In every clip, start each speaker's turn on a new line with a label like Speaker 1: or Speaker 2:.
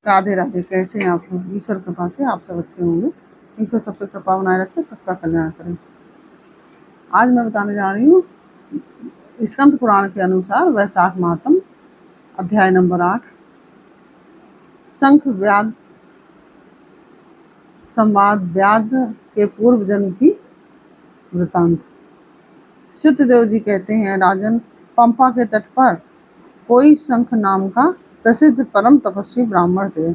Speaker 1: राधे राधे। कैसे हैं आप लोग? ईश्वर कृपा से आप सब अच्छे होंगे। ईश्वर सब पे कृपा बनाए रखे, सबका कल्याण करें। आज मैं बताने जा रही हूँ स्कंद पुराण के अनुसार वैशाख मातम अध्याय नंबर 8 शंख व्याध संवाद व्याध के पूर्व जन्म की वृतांत। शुद्धदेव जी कहते हैं, राजन, पंपा के तट पर कोई शंख नाम का प्रसिद्ध परम तपस्वी ब्राह्मण थे,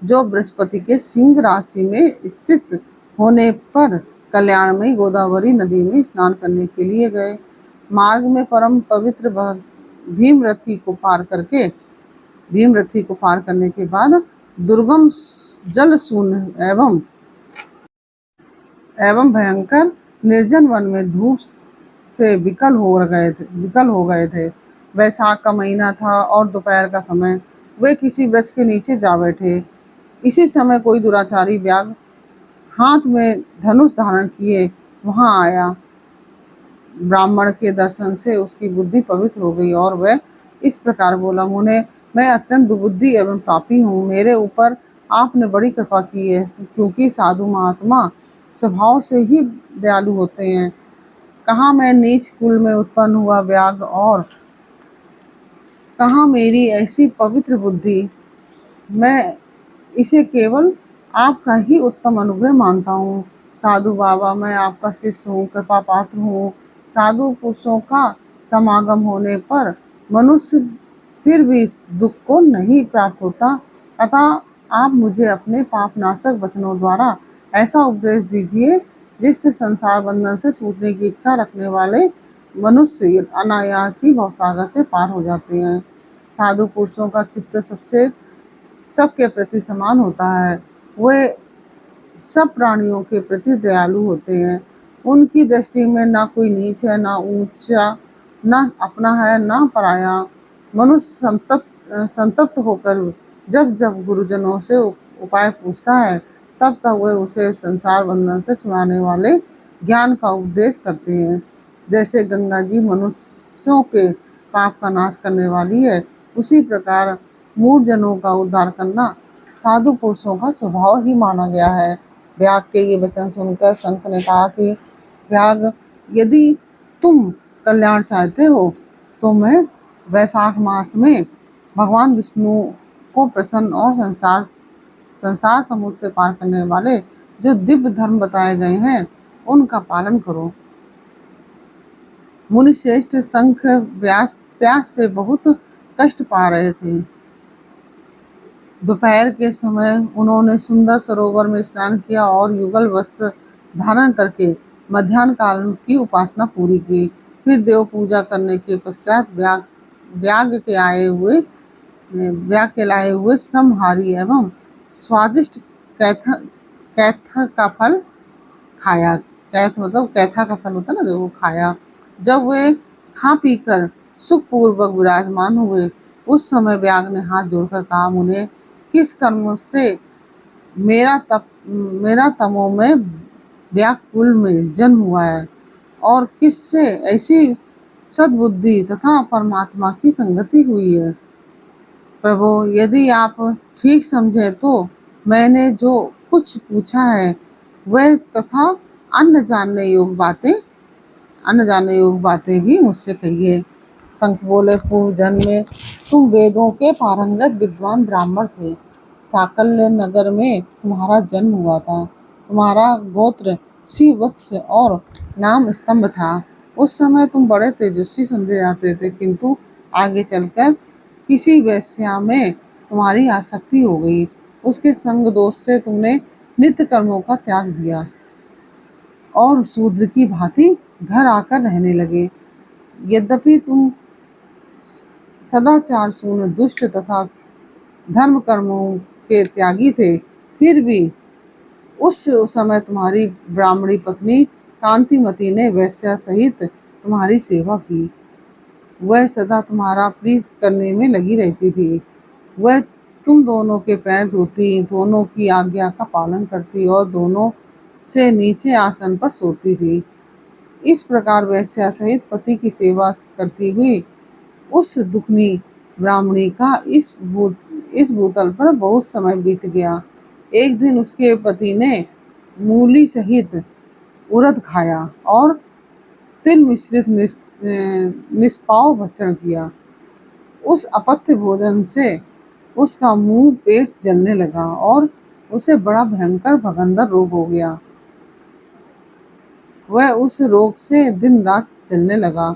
Speaker 1: जो बृहस्पति के सिंह राशि में स्थित होने पर कल्याणमयी गोदावरी नदी में स्नान करने के लिए गए। मार्ग में परम पवित्र भीमरथी को पार करने के बाद दुर्गम जल शून्य एवं भयंकर निर्जन वन में धूप से विकल हो गए थे। वैशाख का महीना था और दोपहर का समय। वे किसी वृक्ष के नीचे जा बैठे। इसी समय कोई दुराचारी व्याघ्र हाथ में धनुष धारण किए वहां आया। ब्राह्मण के दर्शन से उसकी बुद्धि पवित्र हो गई और वह इस प्रकार बोला, मुने, मैं अत्यंत दुबुद्धि एवं पापी हूँ। मेरे ऊपर आपने बड़ी कृपा की है, क्योंकि साधु महात्मा स्वभाव से ही दयालु होते हैं। कहाँ मैं नीच कुल में उत्पन्न हुआ व्याघ्र और कहाँ मेरी ऐसी पवित्र बुद्धि। मैं इसे केवल आपका ही उत्तम अनुग्रह मानता हूँ। साधु बाबा, मैं आपका शिष्य हूँ, कृपा पात्र हूँ। साधु पुरुषों का समागम होने पर मनुष्य फिर भी इस दुख को नहीं प्राप्त होता। अतः आप मुझे अपने पापनाशक वचनों द्वारा ऐसा उपदेश दीजिए जिससे संसार बंधन से छूटने की इच्छा रखने वाले मनुष्य अनायास ही भवसागर से पार हो जाते हैं। साधु पुरुषों का चित्त सबके प्रति समान होता है। वे सब प्राणियों के प्रति दयालु होते हैं। उनकी दृष्टि में ना कोई नीच है, ना ऊंचा, ना अपना है, ना पराया। मनुष्य संतप्त होकर जब जब गुरुजनों से उपाय पूछता है, तब तक वे उसे संसार बंधन से छुड़ाने वाले ज्ञान का उपदेश करते हैं। जैसे गंगा जी मनुष्यों के पाप का नाश करने वाली है, उसी प्रकार मूढ़ जनों का उद्धार करना साधु पुरुषों का स्वभाव ही माना गया है। व्याघ्र के ये वचन सुनकर शंख ने कहा कि व्याघ्र, यदि तुम कल्याण चाहते हो तो मैं वैशाख मास में भगवान विष्णु को प्रसन्न और संसार समुद्र से पार करने वाले जो दिव्य धर्म बताए गए हैं उनका पालन करो। मुनि श्रेष्ठ शंख प्यास से बहुत कष्ट पा रहे थे। दोपहर के समय उन्होंने सुंदर सरोवर में स्नान किया और युगल वस्त्र धारण करके मध्याह्न काल की उपासना पूरी की। फिर देव पूजा करने के पश्चात व्याघ्र के लाए हुए श्रमहारी एवं स्वादिष्ट कैथा का फल खाया। कैथ मतलब कैथा का फल होता है ना, जो वो खाया। जब वे खा पीकर सुखपूर्वक विराजमान हुए, उस समय व्याघ्र ने हाथ जोड़कर कहा, मुने, किस कर्म से मेरा तमो में व्याकुल में जन्म हुआ है और किससे ऐसी सद्बुद्धि तथा परमात्मा की संगति हुई है? प्रभु, यदि आप ठीक समझे तो मैंने जो कुछ पूछा है वह तथा अन्य जानने योग्य बातें भी मुझसे कहिए। शंख बोले, पूर्व जन्म में तुम वेदों के पारंगत विद्वान ब्राह्मण थे। साकल्य नगर में तुम्हारा जन्म हुआ था। तुम्हारा गोत्र श्रीवत्स और नाम स्तंभ था। उस समय तुम बड़े तेजस्वी समझे जाते थे, किंतु आगे चलकर किसी वेश्या में तुम्हारी आसक्ति हो गई। उसके संग दोष से तुमने नित्य कर्मों का त्याग दिया और शूद्र की भांति घर आकर रहने लगे। यद्यपि तुम सदाचार शून्य, दुष्ट तथा धर्म कर्मों के त्यागी थे, फिर भी उस समय तुम्हारी ब्राह्मणी पत्नी कांतिमती ने वैश्या सहित तुम्हारी सेवा की। वह सदा तुम्हारा प्रीत करने में लगी रहती थी। वह तुम दोनों के पैर धोती, दोनों की आज्ञा का पालन करती और दोनों से नीचे आसन पर सोती थी। इस प्रकार वैश्या सहित पति की सेवा करती हुई उस दुखनी ब्राह्मणी का इस भूतल पर बहुत समय बीत गया। एक दिन उसके पति ने मूली सहित उड़द खाया और तिल मिश्रित निष्पाव भक्षण किया। उस अपथ्य भोजन से उसका मुंह पेट जलने लगा और उसे बड़ा भयंकर भगंदर रोग हो गया। वह उस रोग से दिन रात चलने लगा।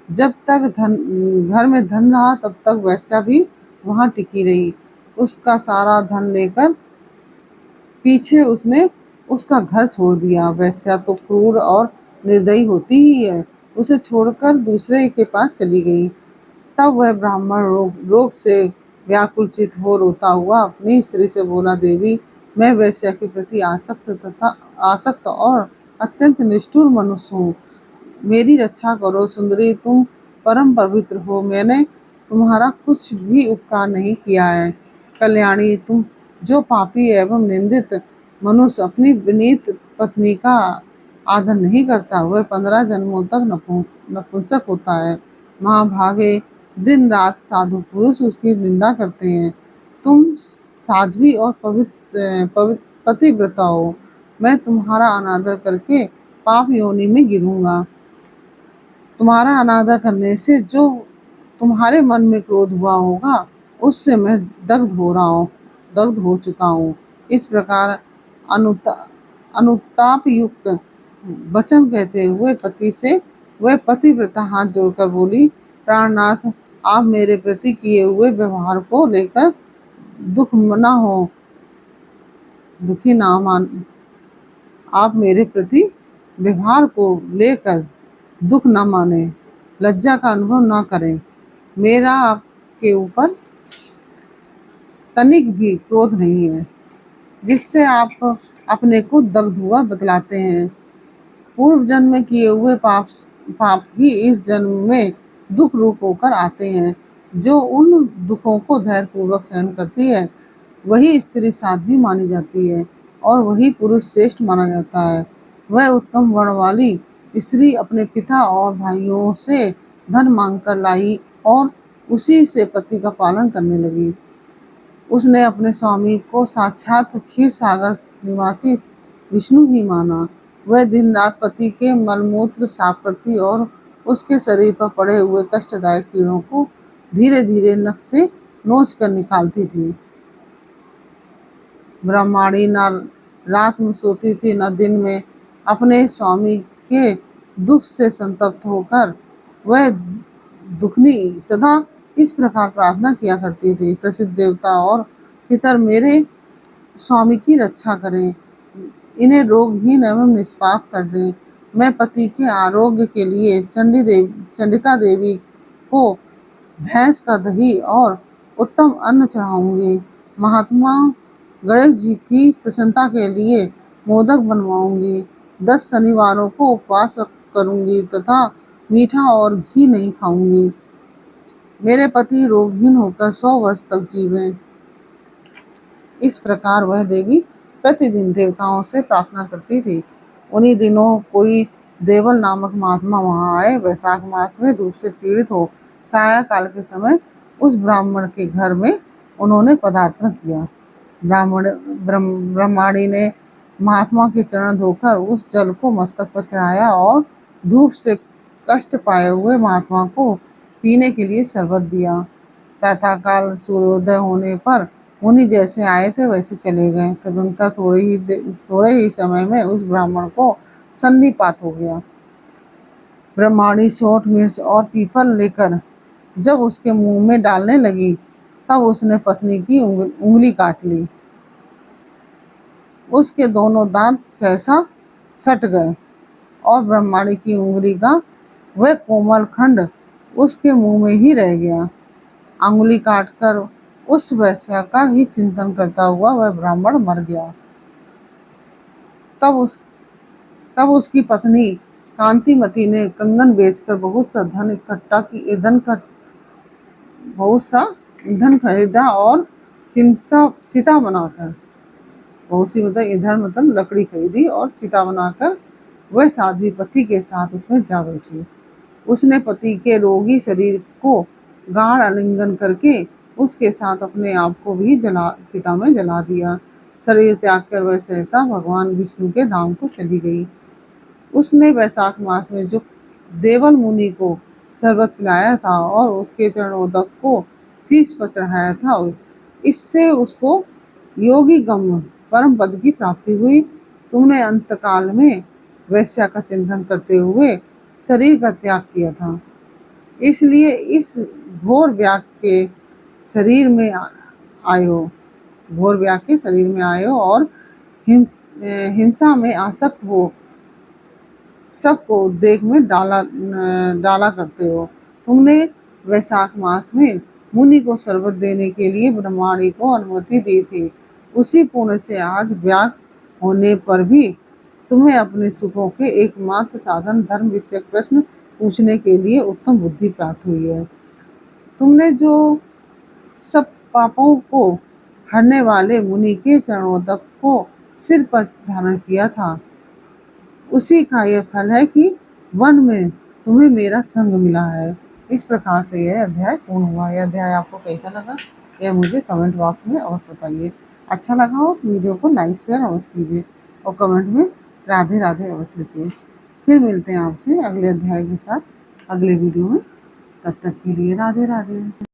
Speaker 1: जब तक घर में धन रहा तब तक वैश्या भी वहां टिकी रही। उसका सारा धन लेकर पीछे उसने उसका घर छोड़ दिया। वैश्या तो क्रूर और निर्दयी होती ही है, उसे छोड़कर दूसरे के पास चली गई। तब वह ब्राह्मण रोग से व्याकुलचित हो रोता हुआ अपनी स्त्री से बोला, देवी, मैं वैश्या के प्रति आसक्त और अत्यंत निष्ठुर मनुष्य हूँ। मेरी रक्षा करो सुंदरी, तुम परम पवित्र हो, मैंने तुम्हारा कुछ भी उपकार नहीं किया है। कल्याणी, तुम जो पापी एवं निंदित मनुष्य अपनी विनीत पत्नी का आदर नहीं करता, वह 15 जन्मों तक नपुंसक होता है। महाभागे, दिन रात साधु पुरुष उसकी निंदा करते हैं। तुम साध्वी और पतिव्रता हो, मैं तुम्हारा अनादर करके पाप योनि में गिरूंगा। तुम्हारा अनादर करने से जो तुम्हारे मन में क्रोध हुआ होगा, उससे मैं दग्ध हो चुका हूँ। इस प्रकार अनुताप युक्त वचन कहते हुए वह पतिव्रता हाथ जोड़कर बोली, प्राणनाथ, आप मेरे प्रति किए हुए व्यवहार को लेकर दुखी ना मान आप मेरे प्रति व्यवहार को लेकर दुख न माने, लज्जा का अनुभव न करें। मेरा आपके ऊपर तनिक भी क्रोध नहीं है, जिससे आप अपने को दग्ध हुआ बतलाते हैं। पूर्व जन्म में किए हुए पाप ही इस जन्म में दुख रूप होकर आते हैं। जो उन दुखों को धैर्य पूर्वक सहन करती है, वही स्त्री साध्वी मानी जाती है और वही पुरुष श्रेष्ठ माना जाता है। वह उत्तम वर्ण वाली स्त्री अपने पिता और भाइयों से धन मांगकर लाई और उसी से पति का पालन करने लगी। उसने अपने स्वामी को साक्षात क्षीर सागर निवासी विष्णु ही माना। वह दिन रात पति के मलमूत्र साफ करती और उसके शरीर पर पड़े हुए कष्टदायक कीड़ों को धीरे धीरे नख से नोच कर निकालती थी। ब्रह्माणी न रात में सोती थी न दिन में। अपने स्वामी के दुख से संतप्त होकर वह दुखनी सदा इस प्रकार प्रार्थना किया करती थी, प्रसिद्ध देवता और पितर मेरे स्वामी की रक्षा करें, इन्हें रोगहीन एवं निष्पाप कर दें। मैं पति के आरोग्य के लिए चंडिका देवी को भैंस का दही और उत्तम अन्न चढ़ाऊंगी। महात्मा गणेश जी की प्रसन्नता के लिए मोदक बनवाऊंगी। 10 शनिवारों को उपवास करूंगी तथा मीठा और घी नहीं खाऊंगी। मेरे पति रोगहीन होकर 100 वर्ष तक जीवें। इस प्रकार वह देवी प्रतिदिन देवताओं से प्रार्थना करती थी। उन्हीं दिनों कोई देवल नामक महात्मा वहां आए। वैशाख मास में धूप से पीड़ित हो साया काल के समय उस ब्राह्मण के घर में उन्होंने पदार्पण किया। ब्रह्माणी ने महात्मा के चरण धोकर उस जल को मस्तक पर चढ़ाया और धूप से कष्ट पाए हुए महात्मा को पीने के लिए शरबत दिया। प्रातःकाल सूर्योदय होने पर मुनि जैसे आए थे वैसे चले गए। तदंतर थोड़े ही समय में उस ब्राह्मण को सन्निपात हो गया। ब्रह्माणी सोंठ, मिर्च और पीपल लेकर जब उसके मुंह में डालने लगी, तब उसने पत्नी की उंगली काट ली। उसके दोनों दांत सहसा सट गए और ब्रह्माणी की उंगली का वह कोमल खंड उसके मुंह में ही रह गया। अंगुली काटकर उस वैश्या का ही चिंतन करता हुआ वह ब्राह्मण मर गया। तब उसकी पत्नी कांतिमती ने कंगन बेचकर बहुत सा ईंधन खरीदा और चिता बनाकर, बहुत सी मतलब ईंधन मतलब लकड़ी खरीदी और चिता बनाकर वह साध्वी पति के साथ उसमें जा बैठी। उसने पति के रोगी शरीर को गाढ़ आलिंगन करके उसके साथ अपने आप को भी चिता में जला दिया। शरीर त्याग कर वह सहसा भगवान विष्णु के धाम को चली गई। उसने वैशाख मास में जो देवल मुनि को शरबत पिलाया था और उसके चरणोदक को शीश पर चढ़ाया था, इससे उसको योगी गम परम पद की प्राप्ति हुई। तुमने अंतकाल में वैश्या का चिंतन करते हुए शरीर का त्याग किया था, इसलिए इस घोर व्याग के शरीर में आए हो घोर व्याग के शरीर में आए हो और हिंसा में आसक्त हो सबको देख में डाला करते हो। तुमने वैशाख मास में मुनि को शरबत देने के लिए ब्रह्माणी को अनुमति दी थी। उसी पुण्य से आज व्याग होने पर भी तुम्हें अपने सुखों के एकमात्र साधन धर्म विषयक प्रश्न पूछने के लिए उत्तम बुद्धि प्राप्त हुई है। तुमने जो सब पापों को हरने वाले मुनि के चरणोदक को सिर पर धारण किया था, उसी का यह फल है कि वन में तुम्हें मेरा संग मिला है। इस प्रकार से यह अध्याय पूर्ण हुआ। यह अध्याय आपको कैसा लगा यह मुझे कमेंट बॉक्स में अवश्य बताइए। अच्छा लगा हो वीडियो को लाइक शेयर अवश्य कीजिए और कमेंट में राधे राधे अवश्य लिखिए। फिर मिलते हैं आपसे अगले अध्याय के साथ अगले वीडियो में। तब तक के लिए राधे राधे।